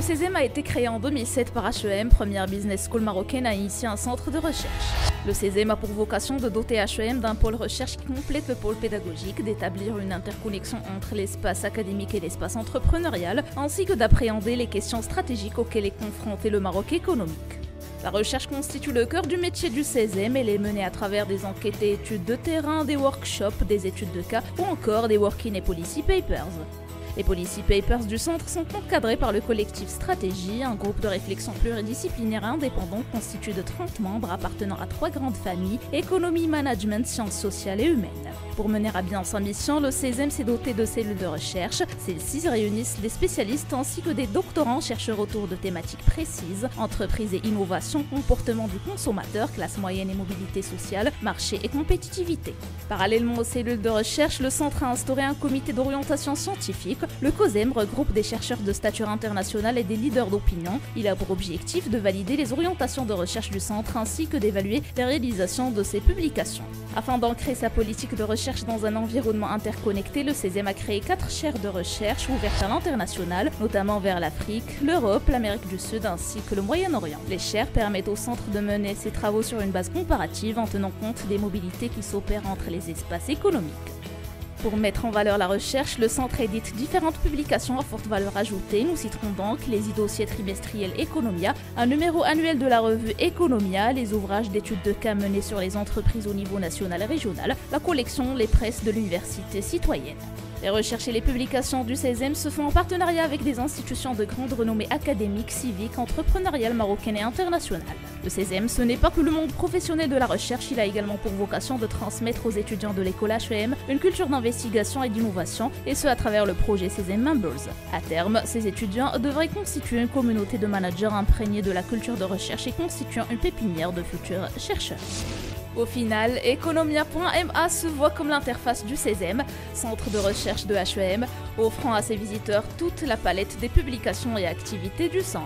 CESEM a été créé en 2007 par HEM, première business school marocaine à initier un centre de recherche. Le CESEM a pour vocation de doter HEM d'un pôle recherche qui complète le pôle pédagogique, d'établir une interconnexion entre l'espace académique et l'espace entrepreneurial, ainsi que d'appréhender les questions stratégiques auxquelles est confronté le Maroc économique. La recherche constitue le cœur du métier du CESEM. Elle est menée à travers des enquêtes et études de terrain, des workshops, des études de cas ou encore des work-in et policy papers. Les policy papers du centre sont encadrés par le collectif Stratégie, un groupe de réflexion pluridisciplinaire indépendant constitué de 30 membres appartenant à 3 grandes familles, économie, management, sciences sociales et humaines. Pour mener à bien sa mission, le CESEM s'est doté de cellules de recherche. Celles-ci réunissent des spécialistes ainsi que des doctorants chercheurs autour de thématiques précises, entreprises et innovation, comportement du consommateur, classe moyenne et mobilité sociale, marché et compétitivité. Parallèlement aux cellules de recherche, le centre a instauré un comité d'orientation scientifique. Le COSEM regroupe des chercheurs de stature internationale et des leaders d'opinion. Il a pour objectif de valider les orientations de recherche du centre ainsi que d'évaluer la réalisation de ses publications. Afin d'ancrer sa politique de recherche dans un environnement interconnecté, le CESEM a créé 4 chaires de recherche ouvertes à l'international, notamment vers l'Afrique, l'Europe, l'Amérique du Sud ainsi que le Moyen-Orient. Les chaires permettent au centre de mener ses travaux sur une base comparative en tenant compte des mobilités qui s'opèrent entre les espaces économiques. Pour mettre en valeur la recherche, le centre édite différentes publications à forte valeur ajoutée. Nous citerons donc les e-dossiers trimestriels Economia, un numéro annuel de la revue Economia, les ouvrages d'études de cas menés sur les entreprises au niveau national et régional, la collection Les presses de l'université citoyenne. Les recherches et les publications du CESEM se font en partenariat avec des institutions de grande renommée académique, civique, entrepreneuriale marocaine et internationale. Le CESEM, ce n'est pas que le monde professionnel de la recherche, il a également pour vocation de transmettre aux étudiants de l'école HEM une culture d'investigation et d'innovation, et ce à travers le projet CESEM Members. À terme, ces étudiants devraient constituer une communauté de managers imprégnés de la culture de recherche et constituant une pépinière de futurs chercheurs. Au final, Economia.ma se voit comme l'interface du CESEM, centre de recherche de HEM, offrant à ses visiteurs toute la palette des publications et activités du centre.